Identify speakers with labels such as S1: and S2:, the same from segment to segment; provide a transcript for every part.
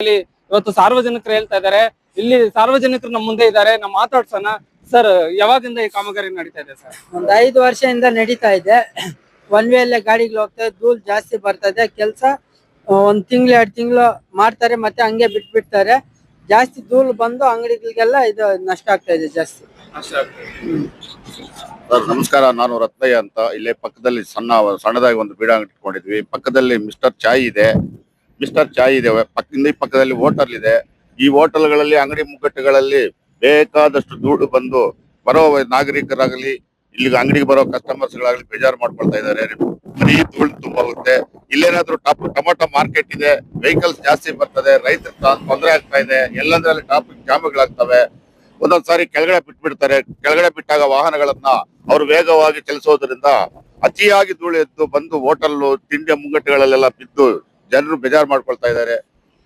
S1: ಇವತ್ತು ಸಾರ್ವಜನಿಕರು ಹೇಳ್ತಾ ಇದ್ದಾರೆ. ಇಲ್ಲಿ ಸಾರ್ವಜನಿಕರು ನಮ್ಮ ಮುಂದೆ ಇದ್ದಾರೆ, ನಾವು ಮಾತಾಡ್ಸೋಣ. ಸರ್, ಯಾವಾಗಿಂದ ಈ ಕಾಮಗಾರಿ ನಡೀತಾ ಇದೆ ಸರ್?
S2: ಒಂದ್ 5 ವರ್ಷದಿಂದ ನಡೀತಾ ಇದೆ. ಒನ್ ವೇ ಅಲ್ಲೇ ಗಾಡಿಗಳು ಹೋಗ್ತದೆ, ಧೂಳ್ ಜಾಸ್ತಿ ಬರ್ತದೆ. ಕೆಲಸ 1 ತಿಂಗಳು 2 ತಿಂಗಳು ಮಾಡ್ತಾರೆ, ಮತ್ತೆ ಹಂಗೆ ಬಿಟ್ಬಿಡ್ತಾರೆ. ಜಾಸ್ತಿ ಧೂಳು ಬಂದು ಅಂಗಡಿಗಳಿಗೆಲ್ಲ ಇದು ನಷ್ಟ ಆಗ್ತಾ ಇದೆ ಜಾಸ್ತಿ.
S3: ಸರ್ ನಮಸ್ಕಾರ, ನಾನು ರತ್ನಯ್ಯ ಅಂತ. ಇಲ್ಲೇ ಪಕ್ಕದಲ್ಲಿ ಸಣ್ಣದಾಗಿ ಒಂದು ಬೀಡ ಅಂಗಡಿ ಇಟ್ಕೊಂಡಿದ್ವಿ. ಪಕ್ಕದಲ್ಲಿ ಮಿಸ್ಟರ್ ಚಾಯ್ ಇದೆ. ಪಕ್ಕದಲ್ಲಿ ಹೋಟೆಲ್ ಇದೆ. ಈ ಹೋಟೆಲ್ಗಳಲ್ಲಿ, ಅಂಗಡಿ ಮುಗ್ಗಟ್ಟುಗಳಲ್ಲಿ ಬೇಕಾದಷ್ಟು ಧೂಳು ಬಂದು ಬರೋ ನಾಗರಿಕರಾಗಲಿ, ಇಲ್ಲಿಗೆ ಅಂಗಡಿಗೆ ಬರೋ ಕಸ್ಟಮರ್ಸ್ಗಳಾಗಲಿ ಬೇಜಾರು ಮಾಡ್ಕೊಳ್ತಾ ಇದ್ದಾರೆ. ಬರೀ ಧೂಳು ತುಂಬಾ ಹೋಗುತ್ತೆ. ಇಲ್ಲೇನಾದ್ರೂ ಟೊಮೊಟೊ ಮಾರ್ಕೆಟ್ ಇದೆ, ವೆಹಿಕಲ್ಸ್ ಜಾಸ್ತಿ ಬರ್ತದೆ, ರೈತರಿಗೆ ತೊಂದರೆ ಆಗ್ತಾ ಇದೆ. ಎಲ್ಲಂದ್ರಲ್ಲಿ ಟ್ರಾಫಿಕ್ ಜಾಮ್ಗಳಾಗ್ತವೆ. ಒಂದೊಂದ್ಸಾರಿ ಕೆಳಗಡೆ ಬಿಟ್ಬಿಡ್ತಾರೆ. ಕೆಳಗಡೆ ಬಿಟ್ಟಾಗ ವಾಹನಗಳನ್ನ ಅವರು ವೇಗವಾಗಿ ಚಲಿಸೋದ್ರಿಂದ ಅತಿಯಾಗಿ ಧೂಳು ಎದ್ದು ಬಂದು ಹೋಟೆಲ್ಲು, ತಿಂಡಿ ಮುಂಗಟ್ಟುಗಳಲ್ಲೆಲ್ಲ ಬಿದ್ದು ಜನರು ಬೇಜಾರು ಮಾಡ್ಕೊಳ್ತಾ ಇದ್ದಾರೆ.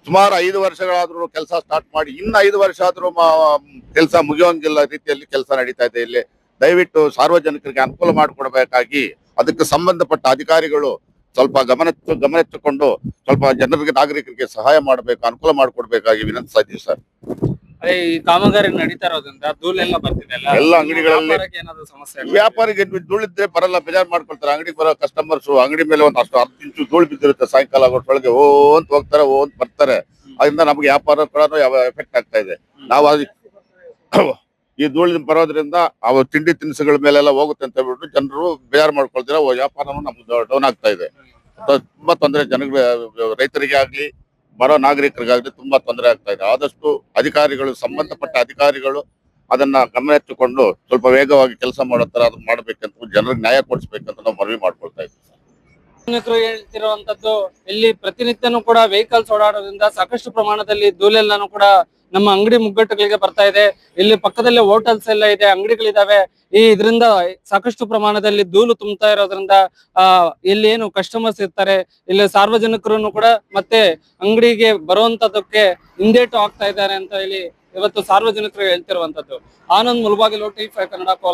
S3: ಸುಮಾರು 5 ವರ್ಷಗಳಾದ್ರೂ ಕೆಲಸ ಸ್ಟಾರ್ಟ್ ಮಾಡಿ ಇನ್ನು 5 ವರ್ಷ ಆದ್ರೂ ಕೆಲಸ ಮುಗಿಯೋಂಗಿಲ್ಲ ರೀತಿಯಲ್ಲಿ ಕೆಲಸ ನಡೀತಾ ಇದೆ. ಇಲ್ಲಿ ದಯವಿಟ್ಟು ಸಾರ್ವಜನಿಕರಿಗೆ ಅನುಕೂಲ ಮಾಡಿಕೊಡ್ಬೇಕಾಗಿ ಅದಕ್ಕೆ ಸಂಬಂಧಪಟ್ಟ ಅಧಿಕಾರಿಗಳು ಸ್ವಲ್ಪ ಗಮನಿಸಿಕೊಂಡು ಸ್ವಲ್ಪ ಜನರಿಗೆ, ನಾಗರಿಕರಿಗೆ ಸಹಾಯ ಮಾಡಬೇಕು, ಅನುಕೂಲ ಮಾಡಿಕೊಡ್ಬೇಕಾಗಿ ವಿನಂತಿಸ್ತಾ ಇದ್ದೀವಿ ಸರ್.
S1: ಈ ಕಾಮಗಾರಿ ನಡೀತಾ ಇರೋದ್ರಿಂದ ಧೂಳೆಲ್ಲ ಬರ್ತಿದೆ.
S3: ಎಲ್ಲ ಅಂಗಡಿಗಳಲ್ಲಿ
S1: ಸಮಸ್ಯೆ,
S3: ವ್ಯಾಪಾರಿಗೆ ಧೂಳಿದ್ರೆ ಬರಲ್ಲ, ಬೇಜಾರು ಮಾಡ್ಕೊಳ್ತಾರೆ. ಅಂಗಡಿಗೆ ಬರೋ ಕಸ್ಟಮರ್ಸ್ ಅಂಗಡಿ ಮೇಲೆ ಒಂದು ಅಷ್ಟು 10 ಇಂಚು ಧೂಳು ಬಿದ್ದಿರುತ್ತೆ. ಸಾಯಂಕಾಲ ಆಗೋಷ್ಟೊಳಗೆ ಅಂತ ಹೋಗ್ತಾರೆ, ಅಂತ ಬರ್ತಾರೆ. ಅದರಿಂದ ನಮ್ಗೆ ವ್ಯಾಪಾರ ಕೂಡ ಎಫೆಕ್ಟ್ ಆಗ್ತಾ ಇದೆ. ನಾವು ಈ ಧೂಳು ಬರೋದ್ರಿಂದ ಅವು ತಿಂಡಿ ತಿನಿಸುಗಳ ಮೇಲೆಲ್ಲ ಹೋಗುತ್ತೆ ಅಂತ ಹೇಳ್ಬಿಟ್ಟು ಜನರು ಬೇಜಾರು ಮಾಡ್ಕೊಳ್ತಾರೆ. ವ್ಯಾಪಾರನೂ ನಮ್ಗೆ ಡೌನ್ ಆಗ್ತಾ ಇದೆ. ತುಂಬಾ ತೊಂದರೆ ರೈತರಿಗೆ ಆಗ್ಲಿ, ಬರೋ ನಾಗರಿಕರಿಗಾಗ್ಲಿ ತುಂಬಾ ತೊಂದರೆ ಆಗ್ತಾ ಇದೆ. ಆದಷ್ಟು ಅಧಿಕಾರಿಗಳು, ಸಂಬಂಧಪಟ್ಟ ಅಧಿಕಾರಿಗಳು ಅದನ್ನ ಗಮನಿಸಿಕೊಂಡು ಸ್ವಲ್ಪ ವೇಗವಾಗಿ ಕೆಲಸ ಮಾಡೋ ತರ ಅದನ್ನ ಮಾಡ್ಬೇಕಂತ, ಜನರಿಗೆ ನ್ಯಾಯ ಕೊಡಿಸ್ಬೇಕಂತ ನಾವು ಮನವಿ ಮಾಡ್ಕೊಳ್ತಾ ಇದ್ದೀವಿ.
S1: ಹೇಳ್ತಿರುವಂತದ್ದು, ಇಲ್ಲಿ ಪ್ರತಿನಿತ್ಯನೂ ಕೂಡ ವೆಹಿಕಲ್ಸ್ ಓಡಾಡೋದ್ರಿಂದ ಸಾಕಷ್ಟು ಪ್ರಮಾಣದಲ್ಲಿ ಧೂಳೆಲ್ಲಾನು ಕೂಡ ನಮ್ಮ ಅಂಗಡಿ ಮುಗ್ಗಟ್ಟುಗಳಿಗೆ ಬರ್ತಾ ಇದೆ. ಇಲ್ಲಿ ಪಕ್ಕದಲ್ಲೇ ಹೋಟೆಲ್ಸ್ ಎಲ್ಲ ಇದೆ, ಅಂಗಡಿಗಳಿದಾವೆ. ಇದರಿಂದ ಸಾಕಷ್ಟು ಪ್ರಮಾಣದಲ್ಲಿ ಧೂಳು ತುಂಬತಾ ಇರೋದ್ರಿಂದ ಇಲ್ಲಿ ಏನು ಕಸ್ಟಮರ್ಸ್ ಇರ್ತಾರೆ, ಇಲ್ಲಿ ಸಾರ್ವಜನಿಕರು ಕೂಡ ಮತ್ತೆ ಅಂಗಡಿಗೆ ಬರುವಂತದಕ್ಕೆ ಹಿಂದೇಟು ಆಗ್ತಾ ಇದ್ದಾರೆ ಅಂತ ಹೇಳಿ ಇವತ್ತು ಸಾರ್ವಜನಿಕರು ಹೇಳ್ತಿರುವಂತದ್ದು. ಆನಂದ್ ಮುಲ್ಬಾಗಿಲು, T5 ಕನ್ನಡ, ಕೋಲಾರ.